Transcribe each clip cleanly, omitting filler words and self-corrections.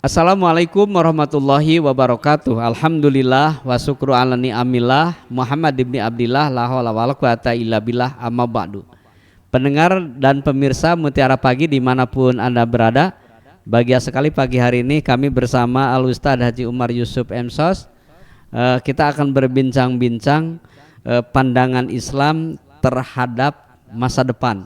Assalamualaikum warahmatullahi wabarakatuh. Alhamdulillah wa syukru ala ni'amillah Muhammad ibni Abdillah la haula wala quwata illa billah amma ba'du. Pendengar dan pemirsa Mutiara Pagi dimanapun Anda berada, bahagia sekali pagi hari ini kami bersama Al Ustadz Haji Umar Yusuf M.Sos. Kita akan berbincang-bincang pandangan Islam terhadap masa depan.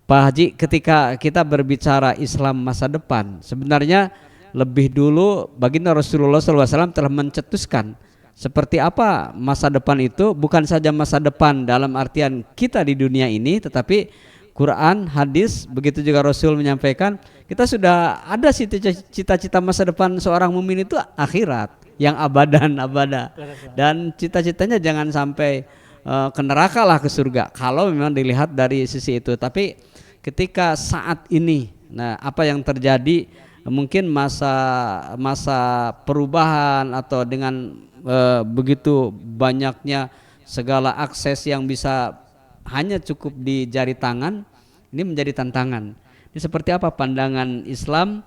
Pak Haji, ketika kita berbicara Islam masa depan, sebenarnya lebih dulu baginda Rasulullah SAW telah mencetuskan seperti apa masa depan itu, bukan saja masa depan dalam artian kita di dunia ini, tetapi Quran, hadis, begitu juga Rasul menyampaikan kita sudah ada cita-cita masa depan seorang mukmin itu akhirat yang abadan abada, dan cita-citanya jangan sampai ke neraka lah, ke surga kalau memang dilihat dari sisi itu. Tapi ketika saat ini, nah apa yang terjadi, mungkin masa perubahan atau dengan begitu banyaknya segala akses yang bisa hanya cukup di jari tangan, ini menjadi tantangan. Ini seperti apa pandangan Islam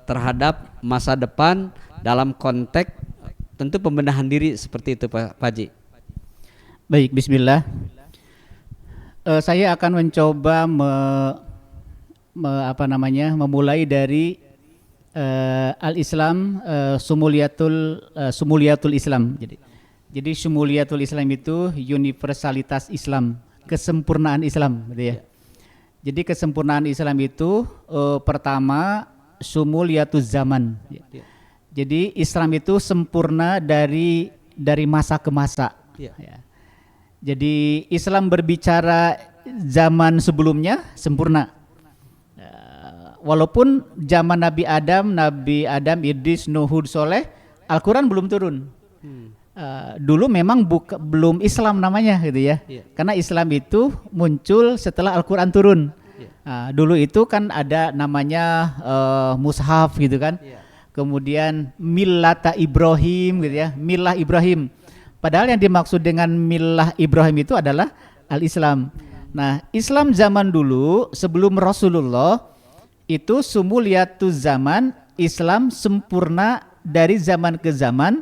terhadap masa depan dalam konteks tentu pembenahan diri seperti itu, Pak Haji. Baik, bismillah. Saya akan mencoba memulai dari al-Islam, sumuliyatul Islam. Jadi sumuliyatul Islam itu universalitas Islam, kesempurnaan Islam, gitu ya. Jadi kesempurnaan Islam itu pertama sumuliyatuz zaman. Jadi Islam itu sempurna dari masa ke masa. Ya. Jadi Islam berbicara zaman sebelumnya sempurna. Walaupun zaman Nabi Adam, Idris, Nuh, Hud, Soleh, Al-Quran belum turun. Dulu memang belum Islam namanya, gitu ya. Karena Islam itu muncul setelah Al-Quran turun. Dulu itu kan ada namanya mushaf, gitu kan. Kemudian millata Ibrahim, gitu ya, milah Ibrahim. Padahal yang dimaksud dengan milah Ibrahim itu adalah al-Islam. Nah, Islam zaman dulu sebelum Rasulullah itu sumuliyatuz zaman, Islam sempurna dari zaman ke zaman.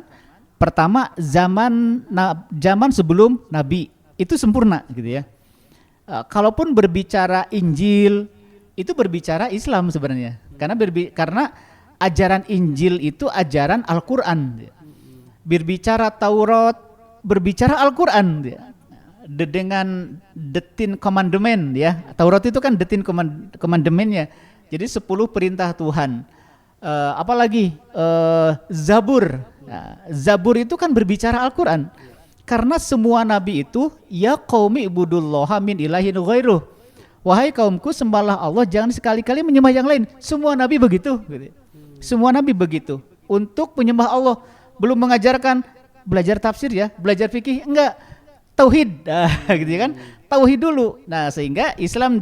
Pertama zaman sebelum Nabi itu sempurna, gitu ya. Kalaupun berbicara Injil itu berbicara Islam sebenarnya, karena ajaran Injil itu ajaran Al-Quran. Berbicara Taurat berbicara Al-Quran dengan the Ten Commandment, ya. Taurat itu kan the Ten Commandment-nya. Jadi 10 perintah Tuhan. Apalagi Zabur. Zabur itu kan berbicara Al-Quran. Karena semua nabi itu ya qaumi ibudullaha min ilahin ghairuh. Wahai kaumku, sembahlah Allah, jangan sekali-kali menyembah yang lain. Semua nabi begitu. Semua nabi begitu. Untuk menyembah Allah, belum mengajarkan belajar tafsir, ya, belajar fikih, enggak, tauhid, gitu kan, tauhid dulu. Nah, sehingga Islam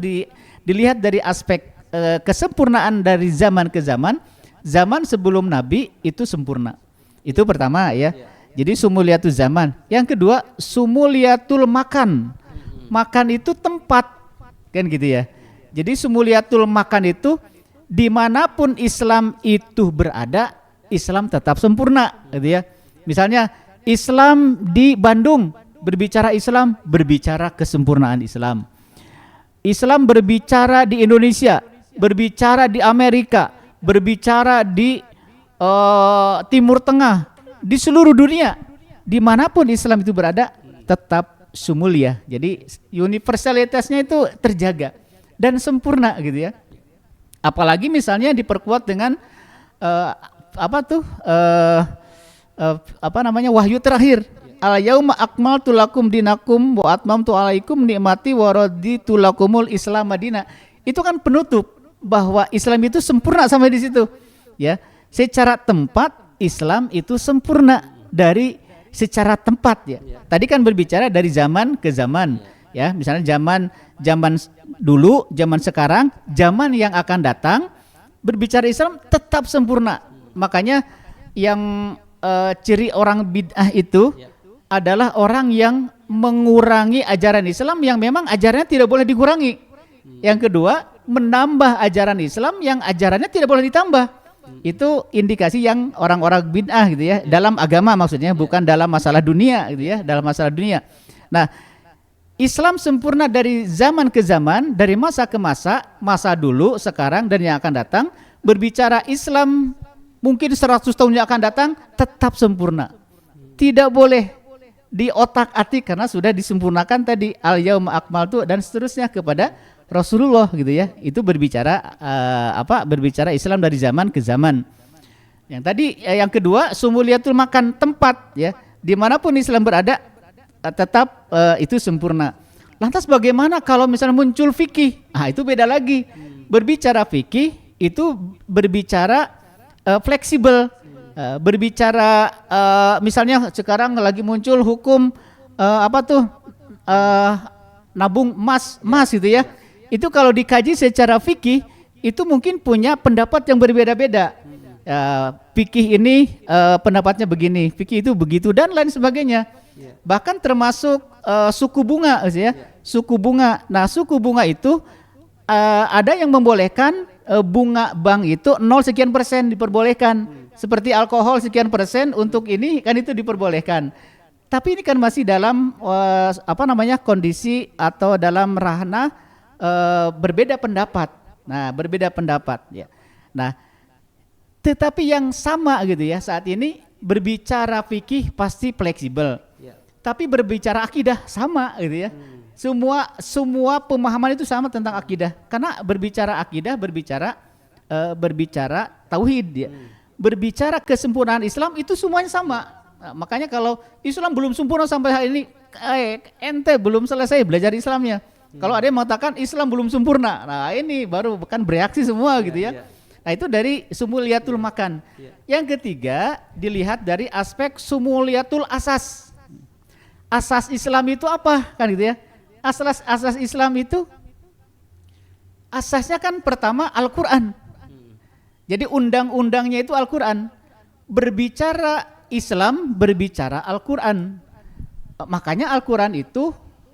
dilihat dari aspek kesempurnaan dari zaman ke zaman. Zaman sebelum Nabi itu sempurna. Itu pertama, ya. Jadi sumuliyatul zaman. Yang kedua sumuliyatul makan. Makan itu tempat, kan gitu ya. Jadi sumuliyatul makan itu dimanapun Islam itu berada, Islam tetap sempurna, gitu ya. Misalnya Islam di Bandung, berbicara Islam, berbicara kesempurnaan Islam. Islam berbicara di Indonesia, berbicara di Amerika, berbicara di Timur Tengah, di seluruh dunia, dimanapun Islam itu berada, tetap sumulia. Jadi universalitasnya itu terjaga dan sempurna, gitu ya. Apalagi misalnya diperkuat dengan wahyu terakhir, al yauma akmaltu lakum dinakum wa atmamtu alaikum nikmati wa raditu lakumul Islam madina. Itu kan penutup bahwa Islam itu sempurna sampai di situ, ya. Secara tempat Islam itu sempurna dari secara tempat, ya. Tadi kan berbicara dari zaman ke zaman, ya. Misalnya zaman dulu, zaman sekarang, zaman yang akan datang, berbicara Islam tetap sempurna. Makanya yang ciri orang bid'ah itu adalah orang yang mengurangi ajaran Islam yang memang ajarannya tidak boleh dikurangi. Yang kedua, menambah ajaran Islam yang ajarannya tidak boleh ditambah. Itu indikasi yang orang-orang bid'ah gitu ya, dalam agama maksudnya, bukan dalam masalah dunia gitu ya, dalam masalah dunia. Nah, Islam sempurna dari zaman ke zaman, dari masa ke masa dulu, sekarang dan yang akan datang. Berbicara Islam mungkin 100 tahun yang akan datang tetap sempurna. Tidak boleh di otak-atik karena sudah disempurnakan tadi al-yauma akmaltu dan seterusnya kepada Rasulullah gitu ya. Itu berbicara berbicara Islam dari zaman ke zaman. Yang tadi yang kedua sumuliyatul makan, tempat ya. Dimanapun Islam berada tetap itu sempurna. Lantas bagaimana kalau misalnya muncul fikih? Itu beda lagi. Berbicara fikih itu berbicara fleksibel. Berbicara misalnya sekarang lagi muncul hukum nabung emas gitu ya. Itu kalau dikaji secara fikih itu mungkin punya pendapat yang berbeda-beda. Fikih ini pendapatnya begini, fikih itu begitu dan lain sebagainya. Bahkan termasuk suku bunga ya. Suku bunga. Nah, suku bunga itu ada yang membolehkan bunga bank itu 0 sekian persen diperbolehkan. Seperti alkohol sekian persen untuk ini kan itu diperbolehkan. Tapi ini kan masih dalam kondisi atau dalam ranah berbeda pendapat. Nah, berbeda pendapat ya. Nah, tetapi yang sama gitu ya, saat ini berbicara fikih pasti fleksibel. Tapi berbicara akidah sama gitu ya. Semua pemahaman itu sama tentang akidah. Karena berbicara akidah berbicara tauhid ya. Berbicara kesempurnaan Islam itu semuanya sama. Nah, makanya kalau Islam belum sempurna sampai hari ini, ente belum selesai belajar Islamnya. Kalau ada yang mengatakan Islam belum sempurna, nah ini baru kan bereaksi semua gitu ya. Nah itu dari sumuliyatul makan. Yang ketiga dilihat dari aspek sumuliyatul asas. Asas Islam itu apa kan gitu ya? Asas Islam itu asasnya kan pertama Al-Quran. Jadi undang-undangnya itu Al-Quran. Berbicara Islam, berbicara Al-Quran. Makanya Al-Quran itu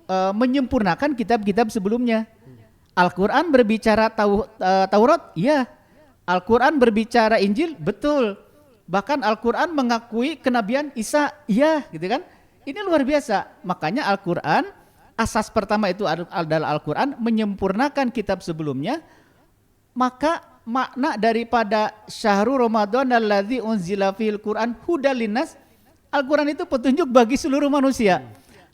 menyempurnakan kitab-kitab sebelumnya. Al-Quran berbicara Taurat, iya. Al-Quran berbicara Injil, betul. Bahkan Al-Quran mengakui kenabian Isa, iya gitu kan. Ini luar biasa. Makanya Al-Quran, asas pertama itu adalah Al-Quran menyempurnakan kitab sebelumnya. Maka makna daripada syahrul Ramadan alladzi unzila fil Quran hudal linnas, Al-Quran itu petunjuk bagi seluruh manusia.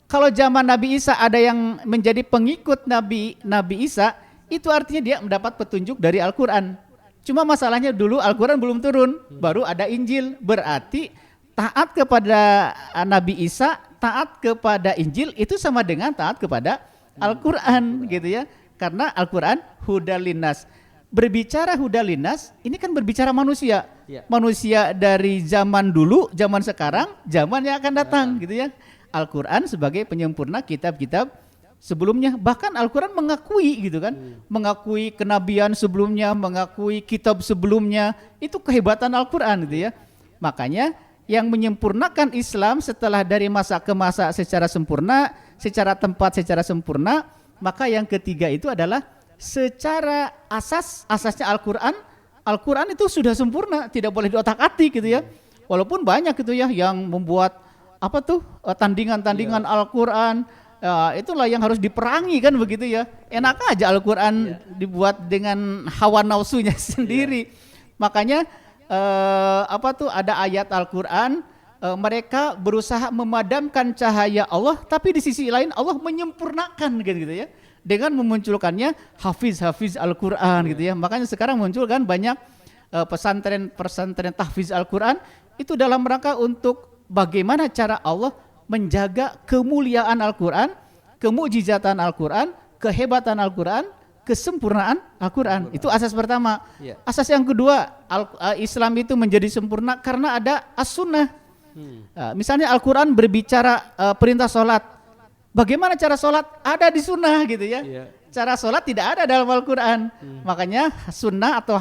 Kalau zaman Nabi Isa ada yang menjadi pengikut Nabi Isa, itu artinya dia mendapat petunjuk dari Al-Quran. Cuma masalahnya dulu Al-Quran belum turun, baru ada Injil. Berarti taat kepada Nabi Isa, taat kepada Injil itu sama dengan taat kepada Al-Quran gitu ya. Karena Al-Quran hudal linnas. Berbicara hudal linnas, ini kan berbicara manusia. Manusia dari zaman dulu, zaman sekarang, zaman yang akan datang gitu ya. Al-Quran sebagai penyempurna kitab-kitab sebelumnya. Bahkan Al-Quran mengakui gitu kan, mengakui kenabian sebelumnya, mengakui kitab sebelumnya. Itu kehebatan Al-Quran gitu ya. Makanya yang menyempurnakan Islam setelah dari masa ke masa secara sempurna, secara tempat secara sempurna, maka yang ketiga itu adalah secara asasnya Al-Quran. Al-Quran itu sudah sempurna, tidak boleh diotak-atik gitu ya. Walaupun banyak gitu ya yang membuat tandingan-tandingan Al-Quran, itulah yang harus diperangi kan begitu ya. Enak aja Al-Quran dibuat dengan hawa nafsunya sendiri. Makanya ada ayat Al-Quran, mereka berusaha memadamkan cahaya Allah, tapi di sisi lain Allah menyempurnakan gitu ya, dengan memunculkannya hafiz Al-Quran gitu ya. Makanya sekarang muncul kan banyak pesantren tahfiz Al-Quran, itu dalam rangka untuk bagaimana cara Allah menjaga kemuliaan Al-Quran, kemukjizatan Al-Quran, kehebatan Al-Quran, kesempurnaan Al-Quran. Itu asas pertama. Asas yang kedua, Islam itu menjadi sempurna karena ada as-sunnah. Misalnya Al-Quran berbicara perintah sholat. Bagaimana cara sholat? Ada di sunnah gitu ya. Cara sholat tidak ada dalam Al-Quran. Makanya sunnah atau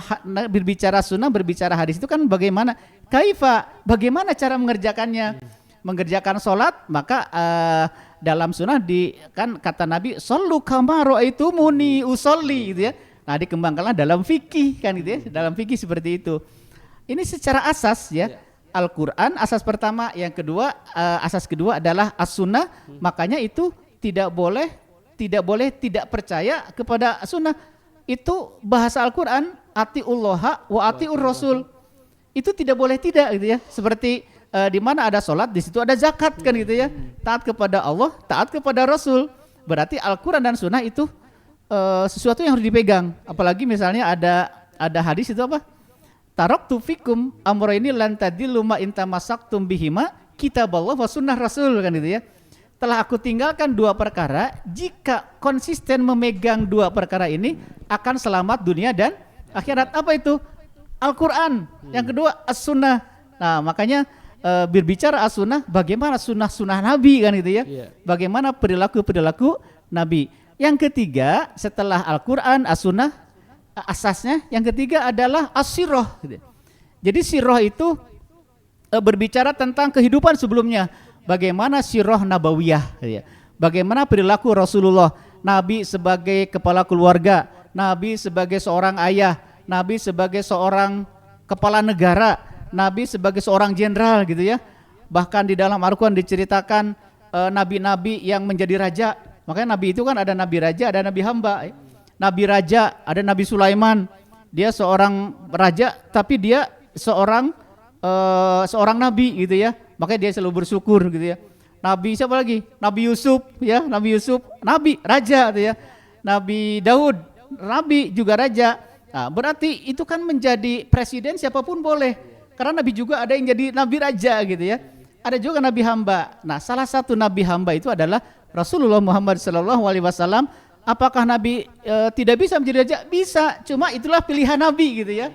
berbicara sunnah, berbicara hadis itu kan bagaimana? Kaifa, bagaimana cara mengerjakannya? Mengerjakan sholat, maka dalam sunnah kan kata Nabi, "Shollu kama ra'aitumuni usolli" gitu ya. Nah, dikembangkanlah dalam fikih kan gitu ya. Dalam fikih seperti itu. Ini secara asas ya. Al-Quran asas pertama, yang kedua asas kedua adalah as-sunnah. Makanya itu tidak boleh tidak percaya kepada sunnah. Itu bahasa Al-Quran, atiullaha wa atiur rasul. Itu tidak boleh tidak gitu ya. Seperti di mana ada sholat, di situ ada zakat kan gitu ya. Taat kepada Allah, taat kepada Rasul. Berarti Al-Quran dan sunnah itu sesuatu yang harus dipegang. Apalagi misalnya ada hadis itu apa? Taraktu fikum amrayni lan tadillu ma in tamassaktum bihima kitaballah wa sunnah rasul kan gitu ya. Telah aku tinggalkan dua perkara, jika konsisten memegang dua perkara ini akan selamat dunia dan akhirat. Apa itu? Al-Quran. Yang kedua as-sunnah. Nah, makanya berbicara as-sunnah, bagaimana sunnah Nabi kan gitu ya. Bagaimana perilaku Nabi. Yang ketiga setelah Al-Quran, as-sunnah, asasnya yang ketiga adalah as-sirah. Jadi sirah itu berbicara tentang kehidupan sebelumnya. Bagaimana sirah nabawiyah, bagaimana perilaku Rasulullah, Nabi sebagai kepala keluarga, Nabi sebagai seorang ayah, Nabi sebagai seorang kepala negara, Nabi sebagai seorang jenderal gitu ya. Bahkan di dalam Al-Quran diceritakan nabi-nabi yang menjadi raja. Makanya Nabi itu kan ada Nabi Raja, ada Nabi Hamba. Nabi Raja, ada Nabi Sulaiman. Dia seorang raja, tapi dia seorang nabi gitu ya. Makanya dia selalu bersyukur gitu ya. Nabi siapa lagi? Nabi Yusuf ya, Nabi Yusuf, nabi, raja gitu ya. Nabi Daud, nabi juga raja. Nah, berarti itu kan menjadi presiden siapapun boleh. Karena nabi juga ada yang jadi nabi raja gitu ya. Ada juga nabi hamba. Nah, salah satu nabi hamba itu adalah Rasulullah Muhammad SAW. Apakah nabi tidak bisa menjadi raja? Bisa, cuma itulah pilihan nabi gitu ya.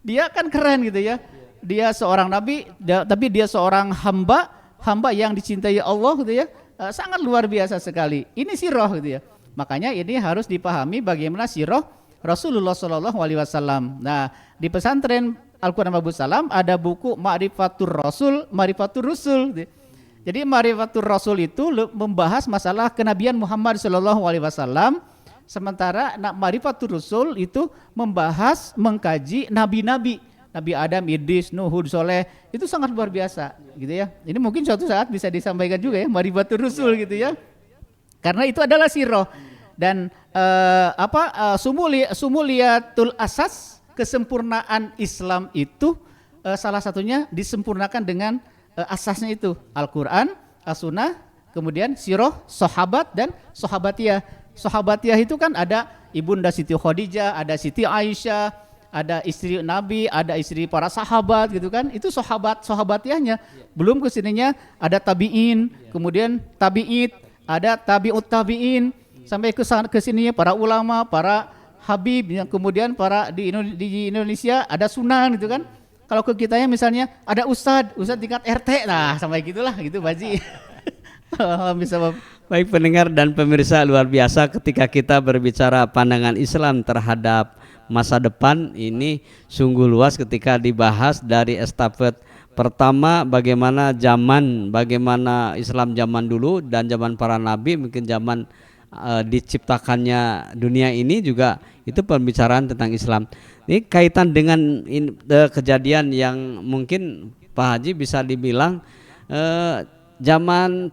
Dia kan keren gitu ya. Dia seorang nabi, tapi dia seorang hamba yang dicintai Allah gitu ya. Sangat luar biasa sekali. Ini sirah gitu ya. Makanya ini harus dipahami bagaimana sirah Rasulullah SAW. Nah, di pesantren Al-Quran Babus Salam ada buku Ma'rifatur Rasul, Ma'rifatur Rusul. Jadi Ma'rifatur Rasul itu membahas masalah kenabian Muhammad SAW. Sementara Ma'rifatur Rusul itu membahas, mengkaji nabi-nabi. Nabi Adam, Idris, Nuh, Hud, Soleh, itu sangat luar biasa gitu ya. Ini mungkin suatu saat bisa disampaikan juga ya, Ma'rifatur Rasul gitu ya. Karena itu adalah sirah. Dan sumuliyatul asas, kesempurnaan Islam itu salah satunya disempurnakan dengan asasnya itu Al-Quran, As-Sunnah, kemudian sirah, sahabat dan sahabatiyah. Sahabatiyah itu kan ada Ibunda Siti Khadijah, ada Siti Aisyah, ada istri Nabi, ada istri para sahabat gitu kan. Itu sahabatiyahnya. Belum kesininya ada tabi'in, kemudian tabi'id, ada tabi'ut tabi'in, sampai ke sininya para ulama, para habib, yang kemudian para di Indonesia ada sunan gitu kan. Kalau ke kitanya misalnya ada ustadz tingkat RT, nah sampai gitulah gitu Baji. Baik pendengar dan pemirsa, luar biasa ketika kita berbicara pandangan Islam terhadap masa depan ini sungguh luas ketika dibahas dari estafet pertama bagaimana Islam zaman dulu dan zaman para nabi, mungkin zaman diciptakannya dunia ini juga itu pembicaraan tentang Islam. Ini kaitan dengan kejadian yang mungkin Pak Haji bisa dibilang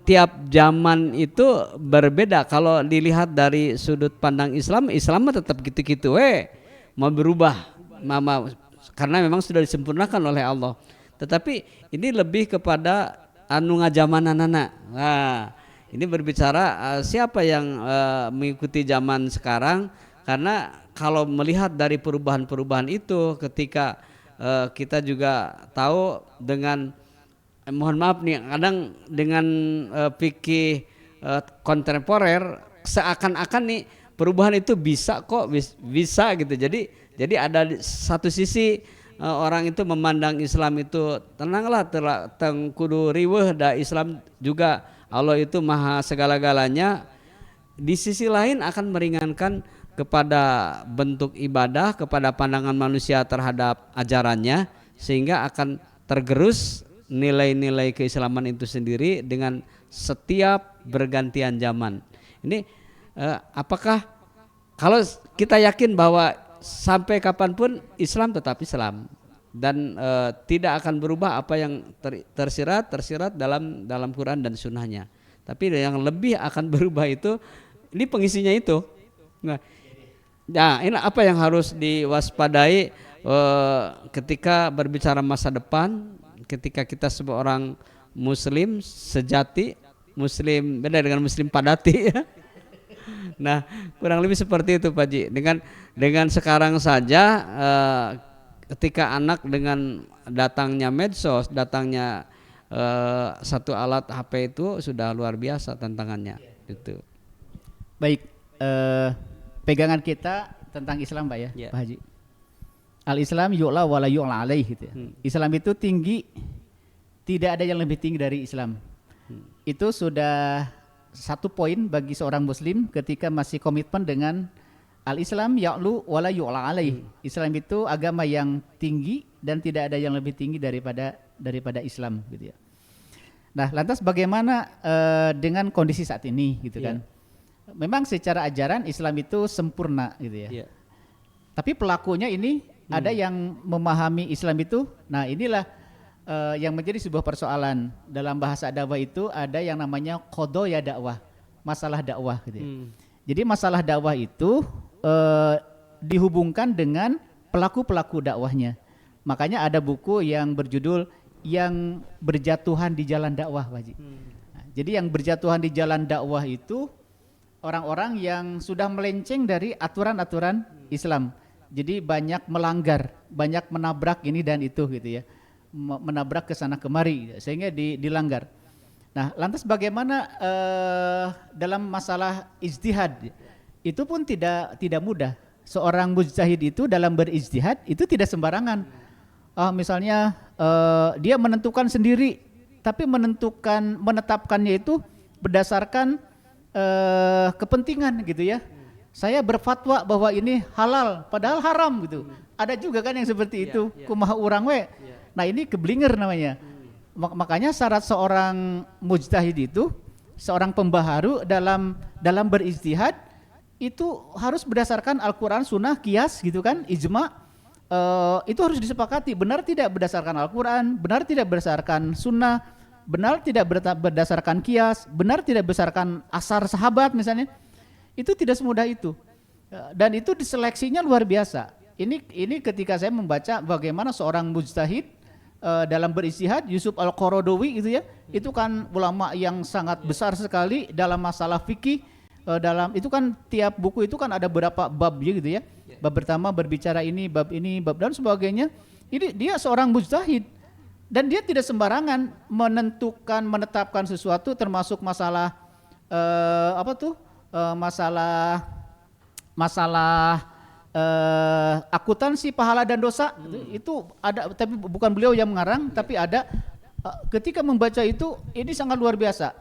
tiap zaman itu berbeda. Kalau dilihat dari sudut pandang Islam tetap gitu-gitu mau berubah karena memang sudah disempurnakan oleh Allah. Tetapi ini lebih kepada anu ngajamanan-anak. Nah, ini berbicara siapa yang mengikuti zaman sekarang, karena kalau melihat dari perubahan-perubahan itu ketika kita juga tahu dengan mohon maaf nih, kadang dengan fikih kontemporer seakan-akan nih perubahan itu bisa gitu. Jadi ada satu sisi orang itu memandang Islam itu tenanglah kudu riweuh da Islam juga Allah itu maha segala-galanya. Di sisi lain akan meringankan kepada bentuk ibadah, kepada pandangan manusia terhadap ajarannya, sehingga akan tergerus nilai-nilai keislaman itu sendiri dengan setiap bergantian zaman. Ini apakah kalau kita yakin bahwa sampai kapanpun Islam tetap Islam, dan tidak akan berubah apa yang tersirat dalam Quran dan Sunnahnya. Tapi yang lebih akan berubah itu ini pengisinya itu. Nah, ini apa yang harus diwaspadai ketika berbicara masa depan, ketika kita seorang Muslim sejati, Muslim beda dengan Muslim padati ya. Nah, kurang lebih seperti itu Pak Ji. Dengan sekarang saja ketika anak dengan datangnya medsos, datangnya satu alat HP itu sudah luar biasa tantangannya itu. Baik, pegangan kita tentang Islam Pak ya, Pak Haji. Al-Islam yu'la wa la yu'la alaih gitu ya. Islam itu tinggi, tidak ada yang lebih tinggi dari Islam. Itu sudah satu poin bagi seorang muslim ketika masih komitmen dengan al-Islam ya'lu wa la yu'la alaih. Islam itu agama yang tinggi dan tidak ada yang lebih tinggi daripada Islam gitu ya. Nah, lantas bagaimana dengan kondisi saat ini gitu kan? Memang secara ajaran Islam itu sempurna gitu ya. Tapi pelakunya ini ada yang memahami Islam itu. Nah, inilah yang menjadi sebuah persoalan. Dalam bahasa dakwah itu ada yang namanya qadaya dakwah, masalah dakwah gitu ya. Jadi masalah dakwah itu dihubungkan dengan pelaku-pelaku dakwahnya. Makanya ada buku yang berjudul Yang Berjatuhan di Jalan Dakwah, Pak Haji. Nah, jadi yang berjatuhan di jalan dakwah itu orang-orang yang sudah melenceng dari aturan-aturan Islam. Jadi banyak melanggar, banyak menabrak ini dan itu gitu ya. Menabrak ke sana kemari sehingga dilanggar. Nah, lantas bagaimana dalam masalah ijtihad? Itu pun tidak mudah. Seorang mujtahid itu dalam berijtihad itu tidak sembarangan. Misalnya dia menentukan sendiri, tapi menetapkannya itu berdasarkan kepentingan gitu ya. Saya berfatwa bahwa ini halal padahal haram gitu. Ada juga kan yang seperti itu. Kumaha urang we. Nah, ini keblinger namanya. Makanya syarat seorang mujtahid itu, seorang pembaharu dalam berijtihad itu harus berdasarkan Al-Quran, Sunnah, Qiyas gitu kan, ijma. Itu harus disepakati. Benar tidak berdasarkan Al-Quran, benar tidak berdasarkan Sunnah, benar tidak berdasarkan Qiyas, benar tidak berdasarkan asar sahabat misalnya. Itu tidak semudah itu. Dan itu diseleksinya luar biasa. Ini ketika saya membaca bagaimana seorang mujtahid dalam berijtihad, Yusuf Al-Qaradawi itu ya, itu kan ulama yang sangat besar sekali dalam masalah fikih. Itu kan tiap buku itu kan ada berapa bab gitu ya. Bab pertama berbicara ini, bab dan sebagainya. Ini dia seorang mujtahid dan dia tidak sembarangan menetapkan sesuatu, termasuk masalah masalah akuntansi pahala dan dosa. Itu ada, tapi bukan beliau yang mengarang, tapi ada. Ketika membaca itu, ini sangat luar biasa.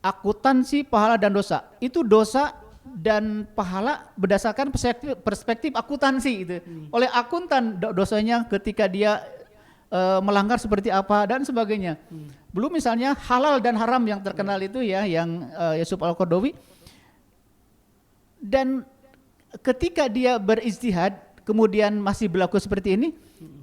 Akuntansi pahala dan dosa, itu dosa dan pahala berdasarkan perspektif akuntansi itu. Oleh akuntan dosanya ketika dia melanggar seperti apa dan sebagainya. Belum misalnya halal dan haram yang terkenal itu ya, yang Yusuf Al-Qaradawi. Dan ketika dia berijtihad kemudian masih berlaku seperti ini,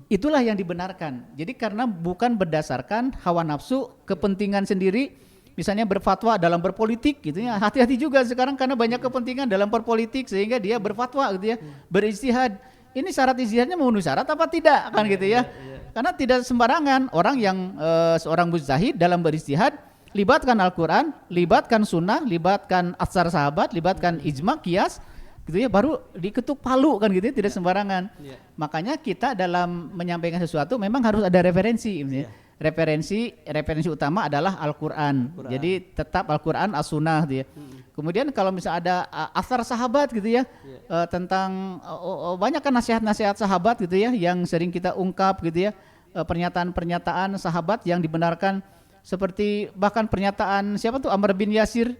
itulah yang dibenarkan. Jadi karena bukan berdasarkan hawa nafsu, kepentingan sendiri. Misalnya berfatwa dalam berpolitik gitu ya, hati-hati juga sekarang karena banyak kepentingan dalam berpolitik sehingga dia berfatwa gitu ya, berijtihad. Ini syarat ijtihadnya memenuhi syarat apa tidak kan gitu ya. Karena tidak sembarangan orang yang seorang mujtahid dalam berijtihad, libatkan Al-Quran, libatkan Sunnah, libatkan asar sahabat, libatkan ijma, qiyas gitu ya, baru diketuk palu kan gitu ya, tidak sembarangan. Makanya kita dalam menyampaikan sesuatu memang harus ada referensi gitu ya. Referensi utama adalah Al-Quran. Jadi tetap Al-Quran, As-Sunnah gitu ya. Kemudian kalau misalnya ada asar sahabat gitu ya, tentang banyak kan nasihat-nasihat sahabat gitu ya, yang sering kita ungkap gitu ya, pernyataan-pernyataan sahabat yang dibenarkan, seperti bahkan pernyataan siapa tuh, Ammar bin Yasir.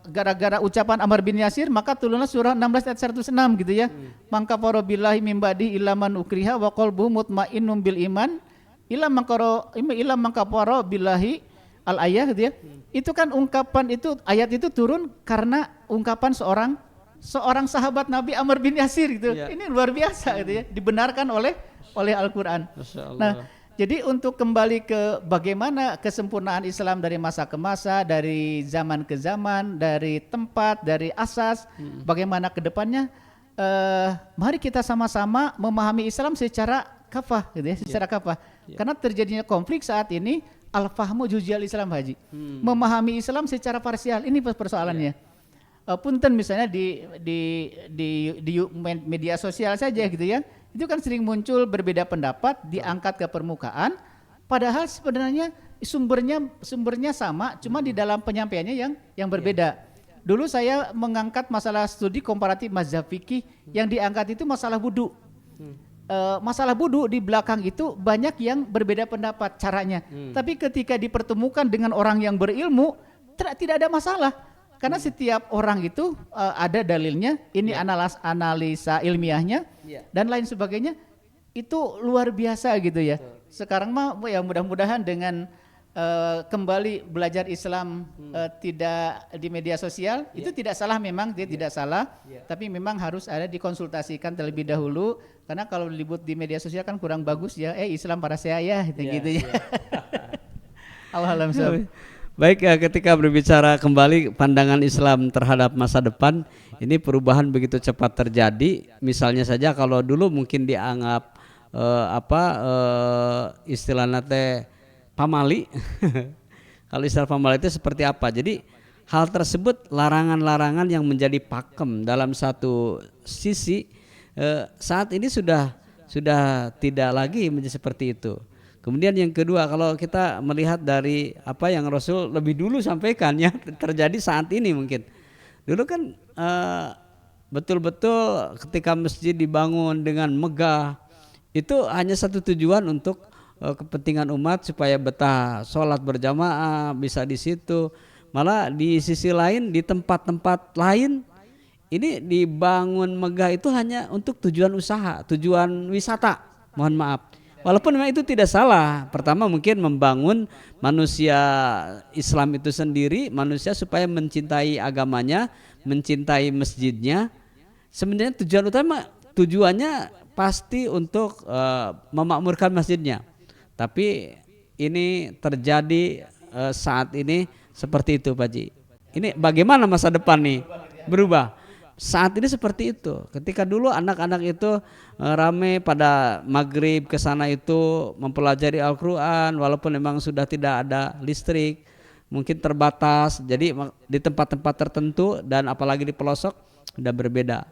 Gara-gara ucapan Ammar bin Yasir maka turunlah surah 16 ayat 106 gitu ya. Mangka faro billahi mim ba'di ilaman ukriha wa qalbu mutmainnum bil iman ila mangka faro billahi al ayah gitu ya. Itu kan ungkapan itu, ayat itu turun karena ungkapan seorang seorang sahabat Nabi Amr bin Yasir gitu. Ini luar biasa gitu ya, dibenarkan oleh Al-Qur'an. Nah, jadi untuk kembali ke bagaimana kesempurnaan Islam dari masa ke masa, dari zaman ke zaman, dari tempat, dari asas, bagaimana ke depannya, mari kita sama-sama memahami Islam secara kafah gitu ya, secara kafah. Karena terjadinya konflik saat ini al-fahmu juz'iyal Islam, Haji. Memahami Islam secara parsial, ini persoalannya. Punten misalnya di media sosial saja gitu ya, itu kan sering muncul berbeda pendapat, diangkat ke permukaan, padahal sebenarnya sumbernya sama, cuma di dalam penyampaiannya yang berbeda. Dulu saya mengangkat masalah studi komparatif mazhab fikih, yang diangkat itu masalah wudu. Masalah wudu di belakang itu banyak yang berbeda pendapat caranya, tapi ketika dipertemukan dengan orang yang berilmu tidak ada masalah, karena setiap orang itu ada dalilnya, ini analisa ilmiahnya dan lain sebagainya, itu luar biasa gitu ya. Sekarang mah ya mudah-mudahan dengan kembali belajar Islam tidak di media sosial, itu tidak salah, memang dia tidak salah, tapi memang harus ada dikonsultasikan terlebih dahulu, karena kalau diliput di media sosial kan kurang bagus ya, Islam para saya gitu ya. Alhamdulillah. Baik, ketika berbicara kembali pandangan Islam terhadap masa depan, ini perubahan begitu cepat terjadi. Misalnya saja kalau dulu mungkin dianggap istilahnya teh pamali. Kalau istilah pamali itu seperti apa? Jadi hal tersebut larangan-larangan yang menjadi pakem dalam satu sisi, saat ini sudah tidak lagi menjadi seperti itu. Kemudian yang kedua, kalau kita melihat dari apa yang Rasul lebih dulu sampaikan ya, terjadi saat ini mungkin. Dulu kan betul-betul ketika masjid dibangun dengan megah, itu hanya satu tujuan, untuk kepentingan umat supaya betah sholat berjamaah bisa di situ. Malah di sisi lain, di tempat-tempat lain ini dibangun megah itu hanya untuk tujuan usaha, tujuan wisata. Mohon maaf. Walaupun memang itu tidak salah. Pertama mungkin membangun manusia Islam itu sendiri, manusia supaya mencintai agamanya, mencintai masjidnya. Sebenarnya tujuan utama, tujuannya pasti untuk memakmurkan masjidnya. Tapi ini terjadi saat ini seperti itu, Pak Ji. Ini bagaimana masa depan nih berubah? Saat ini seperti itu. Ketika dulu anak-anak itu rame pada maghrib ke sana itu mempelajari Al-Quran, walaupun memang sudah tidak ada listrik, mungkin terbatas. Jadi di tempat-tempat tertentu dan apalagi di pelosok sudah berbeda.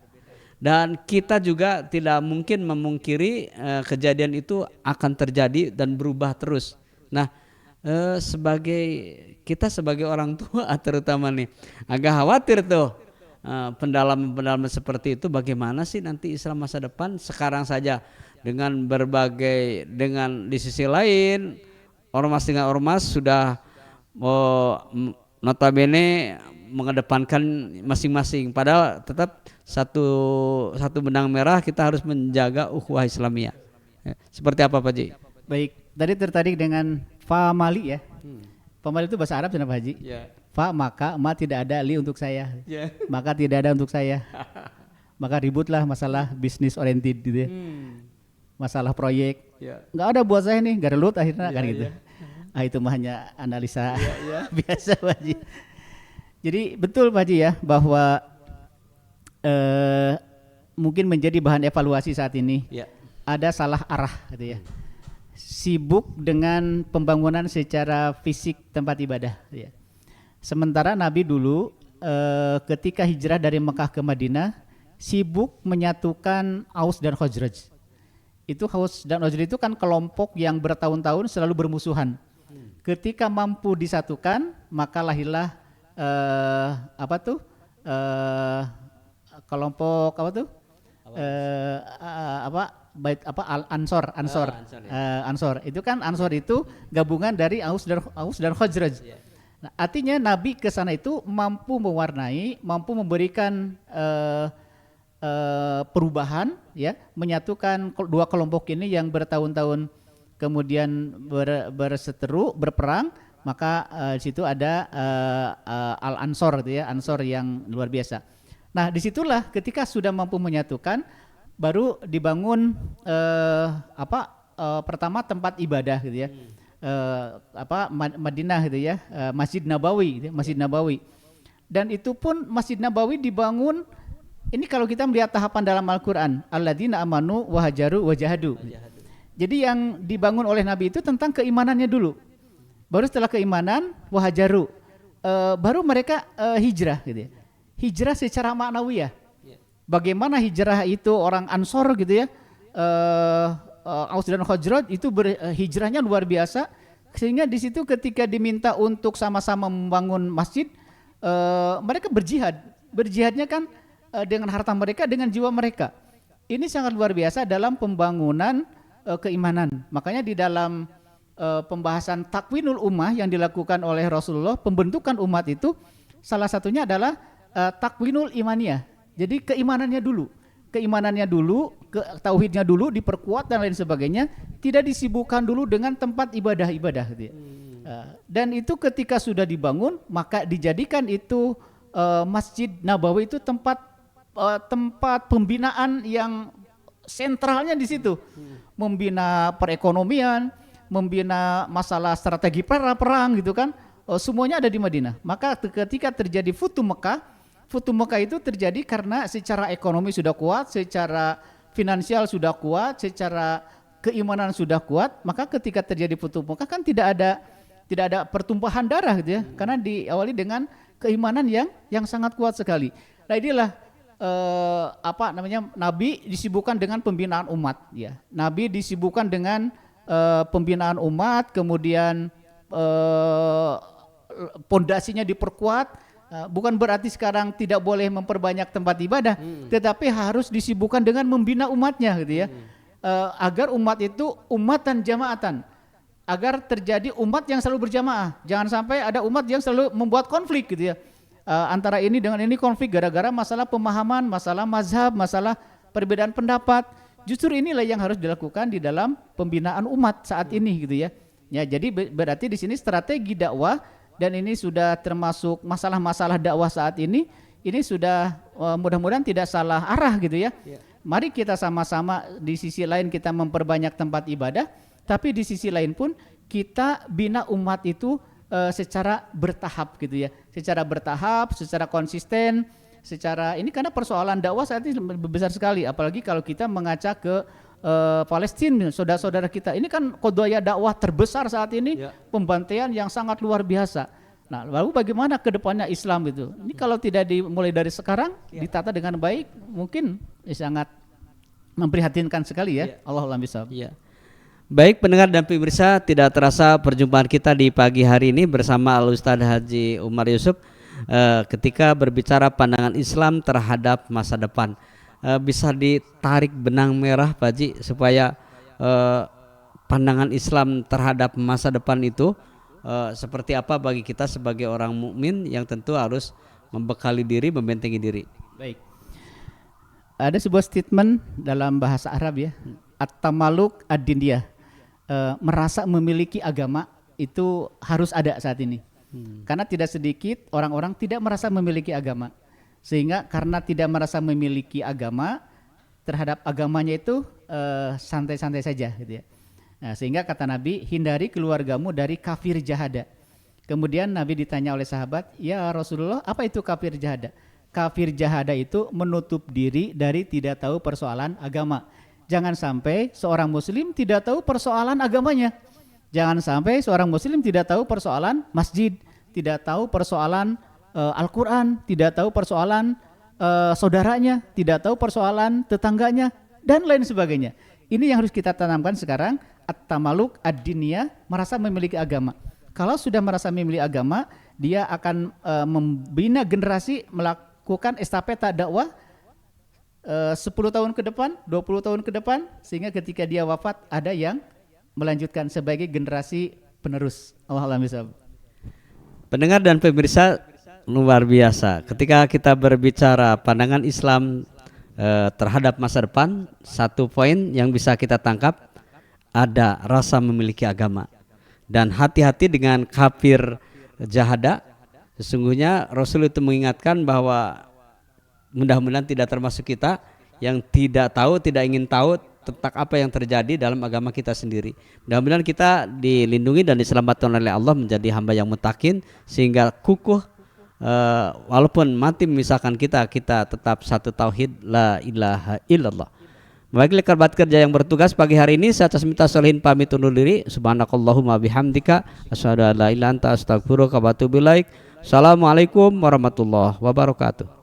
Dan kita juga tidak mungkin memungkiri kejadian itu akan terjadi dan berubah terus. Nah, kita sebagai orang tua terutama nih agak khawatir tuh. Pendalaman seperti itu, bagaimana sih nanti Islam masa depan. Sekarang saja dengan di sisi lain ormas dengan ormas sudah notabene mengedepankan masing-masing, padahal tetap satu benang merah, kita harus menjaga ukhuwah Islamiyah. Seperti apa, Pak Haji? Baik, tadi tertarik dengan famali ya. Famali itu bahasa Arab, Pak Haji. Fa, maka ma tidak ada li untuk saya, maka tidak ada untuk saya. Maka ributlah masalah bisnis oriented gitu ya. Masalah proyek, nggak ada buat saya nih, nggak ada load akhirnya kan gitu. Itu mah hanya analisa biasa, Pak Haji. Jadi betul, Pak Haji ya, bahwa mungkin menjadi bahan evaluasi saat ini. Ada salah arah gitu ya. Sibuk dengan pembangunan secara fisik tempat ibadah ya. Sementara Nabi dulu ketika hijrah dari Mekah ke Madinah sibuk menyatukan Aus dan Khazraj. Itu Aus dan Khazraj itu kan kelompok yang bertahun-tahun selalu bermusuhan. Ketika mampu disatukan, maka lahirlah kelompok Ansor. Itu kan Ansor itu gabungan dari Aus dan Khazraj. Nah, artinya Nabi ke sana itu mampu mewarnai, mampu memberikan perubahan ya, menyatukan dua kelompok ini yang bertahun-tahun kemudian berseteru, berperang, maka di situ ada Al-Ansor gitu ya, Ansor yang luar biasa. Nah, disitulah ketika sudah mampu menyatukan, baru dibangun pertama tempat ibadah gitu ya. Madinah gitu ya, Masjid Nabawi gitu ya, Masjid Nabawi. Dan itu pun Masjid Nabawi dibangun, ini kalau kita melihat tahapan dalam Al-Qur'an, alladzina amanu wa hajaru wa jahadu. Jadi yang dibangun oleh Nabi itu tentang keimanannya dulu. Baru setelah keimanan wahajaru, baru mereka hijrah gitu ya. Hijrah secara maknawiyah. Bagaimana hijrah itu orang Ansor gitu ya, Aus dan Khazraj itu hijrahnya luar biasa, sehingga di situ ketika diminta untuk sama-sama membangun masjid, mereka berjihad. Berjihadnya kan dengan harta mereka, dengan jiwa mereka. Ini sangat luar biasa dalam pembangunan keimanan. Makanya di dalam pembahasan takwinul ummah yang dilakukan oleh Rasulullah, pembentukan umat itu salah satunya adalah takwinul imaniyah. Jadi keimanannya dulu, tauhidnya dulu diperkuat dan lain sebagainya, tidak disibukkan dulu dengan tempat ibadah-ibadah gitu ya. Dan itu ketika sudah dibangun, maka dijadikan itu Masjid Nabawi itu tempat pembinaan yang sentralnya di situ. Membina perekonomian, membina masalah strategi perang gitu kan, semuanya ada di Madinah. Maka ketika terjadi Futuh Mekah itu terjadi karena secara ekonomi sudah kuat, secara finansial sudah kuat, secara keimanan sudah kuat. Maka ketika terjadi Futuh Mekah kan tidak ada pertumpahan darah gitu ya, karena diawali dengan keimanan yang sangat kuat sekali. Nah inilah Nabi disibukkan dengan pembinaan umat ya. Nabi disibukkan dengan pembinaan umat, kemudian pondasinya diperkuat. Bukan berarti sekarang tidak boleh memperbanyak tempat ibadah, tetapi harus disibukkan dengan membina umatnya gitu ya. Agar umat itu umatan jamaatan, agar terjadi umat yang selalu berjamaah. Jangan sampai ada umat yang selalu membuat konflik gitu ya. Antara ini dengan ini konflik gara-gara masalah pemahaman, masalah mazhab, masalah perbedaan pendapat. Justru inilah yang harus dilakukan di dalam pembinaan umat saat ini gitu ya. Ya, jadi berarti di sini strategi dakwah, dan ini sudah termasuk masalah-masalah dakwah saat ini sudah mudah-mudahan tidak salah arah gitu ya. Mari kita sama-sama di sisi lain kita memperbanyak tempat ibadah, tapi di sisi lain pun kita bina umat itu secara bertahap gitu ya, secara bertahap, secara konsisten, secara ini karena persoalan dakwah saat ini besar sekali, apalagi kalau kita mengaca ke Palestina, saudara-saudara kita ini kan qadaya dakwah terbesar saat ini, pembantaian yang sangat luar biasa. Nah, lalu bagaimana ke depannya Islam itu? Ini kalau tidak dimulai dari sekarang, ditata dengan baik, mungkin sangat memprihatinkan sekali ya. Allahumma bishawab. Baik pendengar dan pemirsa, tidak terasa perjumpaan kita di pagi hari ini bersama Al-Ustadz Haji Umar Yusuf ketika berbicara pandangan Islam terhadap masa depan. Bisa ditarik benang merah Pak Haji supaya pandangan Islam terhadap masa depan itu seperti apa bagi kita sebagai orang mukmin yang tentu harus membekali diri, membentengi diri. Baik. Ada sebuah statement dalam bahasa Arab ya, at-tamaluk ad-diniyah. Merasa memiliki agama itu harus ada saat ini. Karena tidak sedikit orang-orang tidak merasa memiliki agama. Sehingga karena tidak merasa memiliki agama, terhadap agamanya itu santai-santai saja gitu ya. Nah, sehingga kata Nabi, hindari keluargamu dari kafir jahada. Kemudian Nabi ditanya oleh sahabat, ya Rasulullah, apa itu kafir jahada? Kafir jahada itu menutup diri dari tidak tahu persoalan agama. Jangan sampai seorang muslim tidak tahu persoalan agamanya. Jangan sampai seorang muslim tidak tahu persoalan masjid, tidak tahu persoalan Al-Quran, tidak tahu persoalan saudaranya, tidak tahu persoalan tetangganya, dan lain sebagainya. Ini yang harus kita tanamkan sekarang, at-tamaluk ad-diniyah, merasa memiliki agama. Kalau sudah merasa memiliki agama, dia akan membina generasi melakukan estafeta dakwah 10 tahun ke depan, 20 tahun ke depan, sehingga ketika dia wafat ada yang melanjutkan sebagai generasi penerus. Allahumma bishawab. Pendengar dan pemirsa, luar biasa. Ketika kita berbicara pandangan Islam terhadap masa depan, satu poin yang bisa kita tangkap ada rasa memiliki agama. Dan hati-hati dengan kafir jahada. Sesungguhnya Rasul itu mengingatkan bahwa mudah-mudahan tidak termasuk kita yang tidak tahu, tidak ingin tahu tentang apa yang terjadi dalam agama kita sendiri. Mudah-mudahan kita dilindungi dan diselamatkan oleh Allah menjadi hamba yang mutakin, sehingga kukuh walaupun mati memisahkan kita tetap satu tauhid la ilaha illallah. Baiklah kerabat kerja yang bertugas pagi hari ini, saya Tasmita Solihin pamit undur diri. Subhanakallahumma bihamdika asyhadu an la ilaha illa anta astaghfiruka wa atubu ilaik. Assalamualaikum warahmatullahi wabarakatuh.